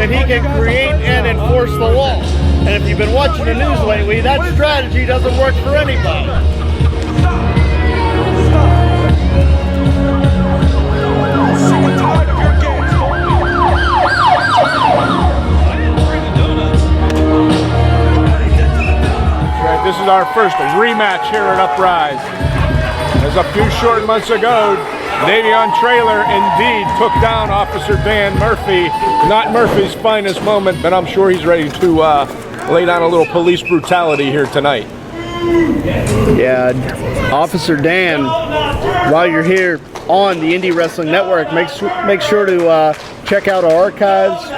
and he can create and enforce the law. And if you've been watching the news lately, that strategy doesn't work for anybody. This is our first rematch here at Uprise. As a few short months ago, Davion Traylor indeed took down Officer Dan Murphy. Not Murphy's finest moment, but I'm sure he's ready to lay down a little police brutality here tonight. Yeah, Officer Dan, while you're here on the Indie Wrestling Network, make sure to check out our archives.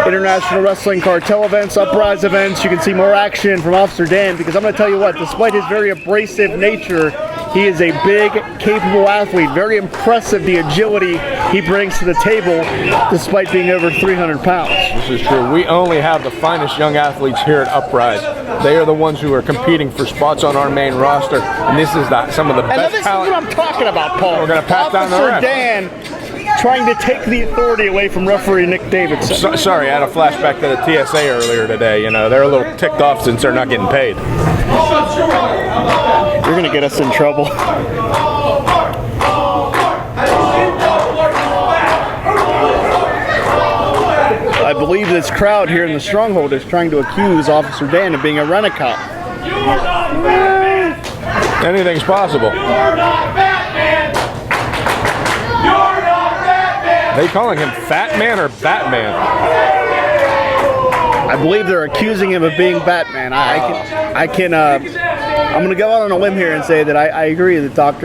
International Wrestling Cartel events, Uprise events. You can see more action from Officer Dan, because I'm going to tell you what, despite his very abrasive nature, he is a big, capable athlete. Very impressive, the agility he brings to the table, despite being over 300 pounds. This is true. We only have the finest young athletes here at Uprise. They are the ones who are competing for spots on our main roster, and this is some of the best talent. This is what I'm talking about, Paul. We're going to pat down the ref. Officer Dan trying to take the authority away from referee Nick Davidson. Sorry, I had a flashback to the TSA earlier today. You know, they're a little ticked off since they're not getting paid. You're going to get us in trouble. I believe this crowd here in the Stronghold is trying to accuse Officer Dan of being a rent-a-cop. Anything's possible. Are they calling him Fat Man or Batman? I believe they're accusing him of being Batman. I'm going to go out on a limb here and say that I agree that not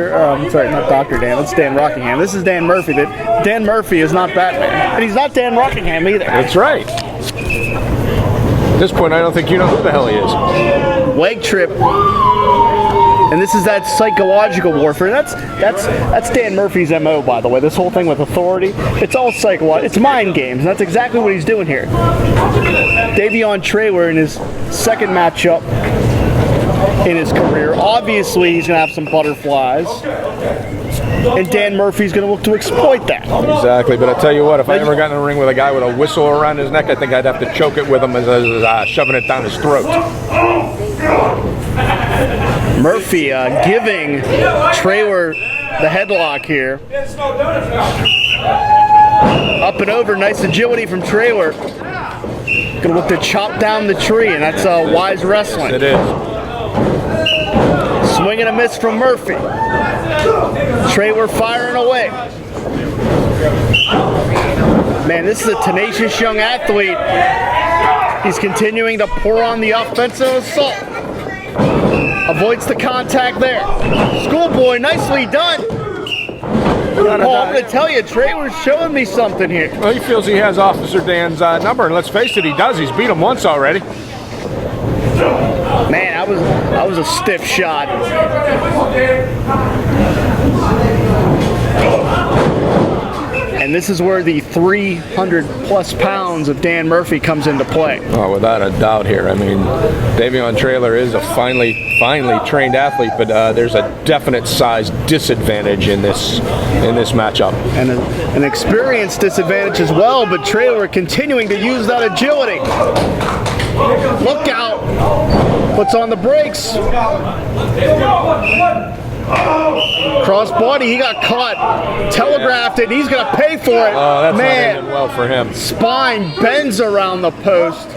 Dr. Dan, it's Dan Rockingham. This is Dan Murphy, that Dan Murphy is not Batman. And he's not Dan Rockingham either. That's right. At this point, I don't think you know who the hell he is. Leg trip. And this is that psychological warfare. That's Dan Murphy's MO, by the way. This whole thing with authority, it's all psychological. It's mind games, and that's exactly what he's doing here. Davion Traylor in his second matchup in his career. Obviously, he's going to have some butterflies, and Dan Murphy's going to look to exploit that. Exactly, but I tell you what, if I ever got in a ring with a guy with a whistle around his neck, I think I'd have to choke it with him as shoving it down his throat. Murphy giving Traylor the headlock here. Up and over, nice agility from Traylor. Gonna look to chop down the tree, and that's wise wrestling. It is. Swing and a miss from Murphy. Traylor firing away. Man, this is a tenacious young athlete. He's continuing to pour on the offensive assault. Avoids the contact there. Schoolboy, nicely done. Oh, I'm going to tell you, Traylor's showing me something here. Well, he feels he has Officer Dan's number, and let's face it, he does. He's beat him once already. Man, that was a stiff shot. And this is where the 300 plus pounds of Dan Murphy comes into play. Oh, without a doubt here. I mean, Davion Traylor is a finely trained athlete, but there's a definite size disadvantage in this matchup. And an experience disadvantage as well, but Traylor continuing to use that agility. Look out. Puts on the brakes. Cross body, he got caught, telegraphed it, and he's going to pay for it. Oh, that's man, not ending well for him. Spine bends around the post.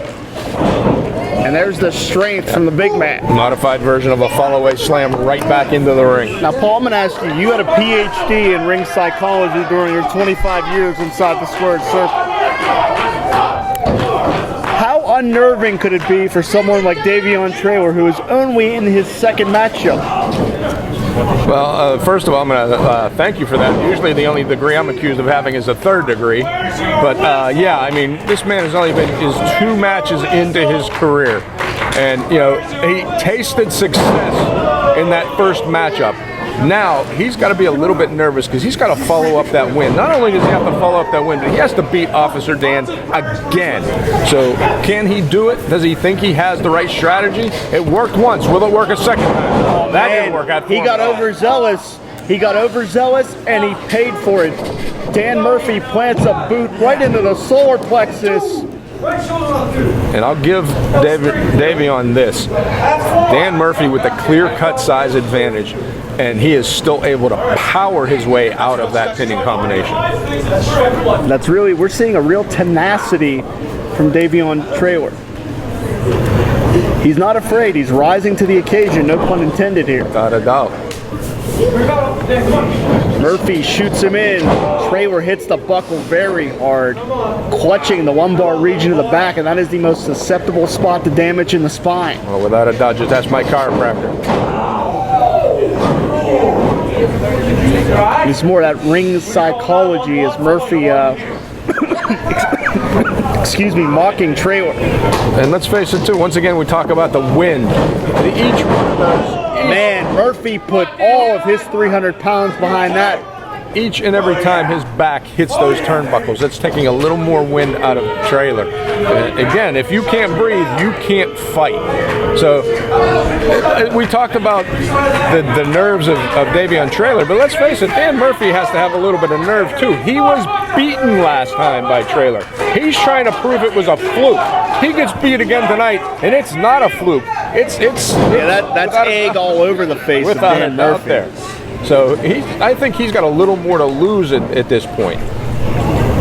And there's the strength from the big man. Modified version of a follow-away slam right back into the ring. Now, Paul, I'm going to ask you, you had a PhD in ring psychology during your 25 years inside the squared circle. How unnerving could it be for someone like Davion Traylor, who is only in his second matchup? Well, first of all, I'm going to thank you for that. Usually the only degree I'm accused of having is a third degree. But, yeah, I mean, this man has only been 2 matches into his career. And, you know, he tasted success in that first matchup. Now, he's got to be a little bit nervous because he's got to follow up that win. Not only does he have to follow up that win, but he has to beat Officer Dan again. So, can he do it? Does he think he has the right strategy? It worked once. Will it work a second time? Oh, that didn't work out for him. He got overzealous He got overzealous and he paid for it. Dan Murphy plants a boot right into the solar plexus. And I'll give Davion this. Dan Murphy with the clear-cut size advantage, and he is still able to power his way out of that pinning combination. That's really, we're seeing a real tenacity from Davion Traylor. He's not afraid. He's rising to the occasion, no pun intended here. Without a doubt. Murphy shoots him in. Traylor hits the buckle very hard, clutching the lumbar region of the back, and that is the most susceptible spot to damage in the spine. Well, without a doubt, just ask my chiropractor. It's more that ring psychology as Murphy, excuse me, mocking Traylor. And let's face it, too, once again, we talk about the wind. Each one of those. Man, Murphy put all of his 300 pounds behind that. Each and every time his back hits those turnbuckles, it's taking a little more wind out of Traylor. Again, if you can't breathe, you can't fight. So we talked about the nerves of Davion Traylor, but let's face it, Dan Murphy has to have a little bit of nerve too. He was beaten last time by Traylor. He's trying to prove it was a fluke. He gets beat again tonight, and it's not a fluke. That's egg all over the face of Dan Murphy. There. So I think he's got a little more to lose at this point.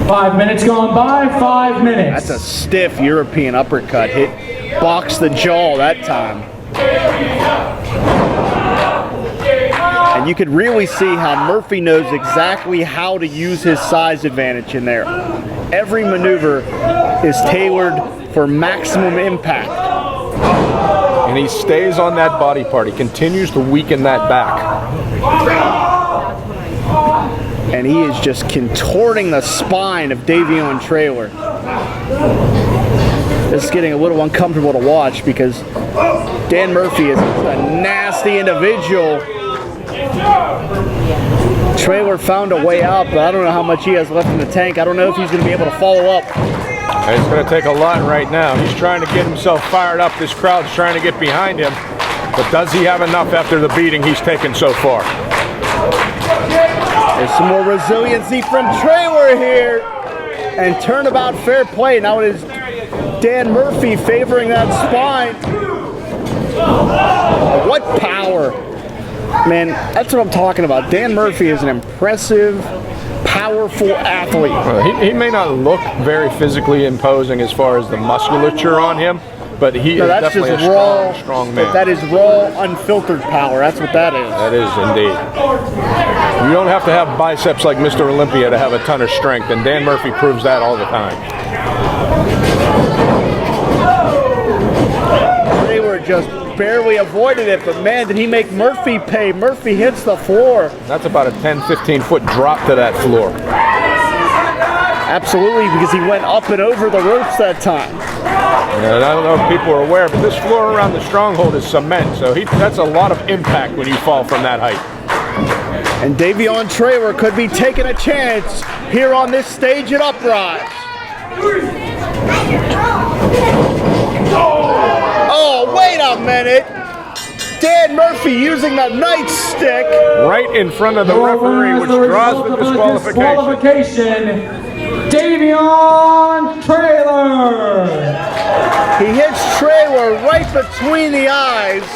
5 minutes gone by, 5 minutes. That's a stiff European uppercut. Boxed the jaw that time. And you could really see how Murphy knows exactly how to use his size advantage in there. Every maneuver is tailored for maximum impact. And he stays on that body part. He continues to weaken that back. And he is just contorting the spine of Davion Traylor. This is getting a little uncomfortable to watch because Dan Murphy is a nasty individual. Traylor found a way out, but I don't know how much he has left in the tank. I don't know if he's going to be able to follow up. It's going to take a lot right now. He's trying to get himself fired up. This crowd's trying to get behind him. But does he have enough after the beating he's taken so far? There's some more resiliency from Traylor here. And turnabout fair play. Now it is Dan Murphy favoring that spine. What power. Man, that's what I'm talking about. Dan Murphy is an impressive, powerful athlete. He may not look very physically imposing as far as the musculature on him, but he is definitely a strong man. But that is raw, unfiltered power. That's what that is. That is indeed. You don't have to have biceps like Mr. Olympia to have a ton of strength, and Dan Murphy proves that all the time. Traylor just barely avoided it, but man, did he make Murphy pay. Murphy hits the floor. That's about a 10-15 foot drop to that floor. Absolutely, because he went up and over the ropes that time. And I don't know if people are aware, but this floor around the stronghold is cement, so that's a lot of impact when you fall from that height. And Davion Traylor could be taking a chance here on this stage at Uprise. Oh, wait a minute. Dan Murphy using that nightstick. Right in front of the referee, which draws the disqualification. Davion Traylor. He hits Traylor right between the eyes.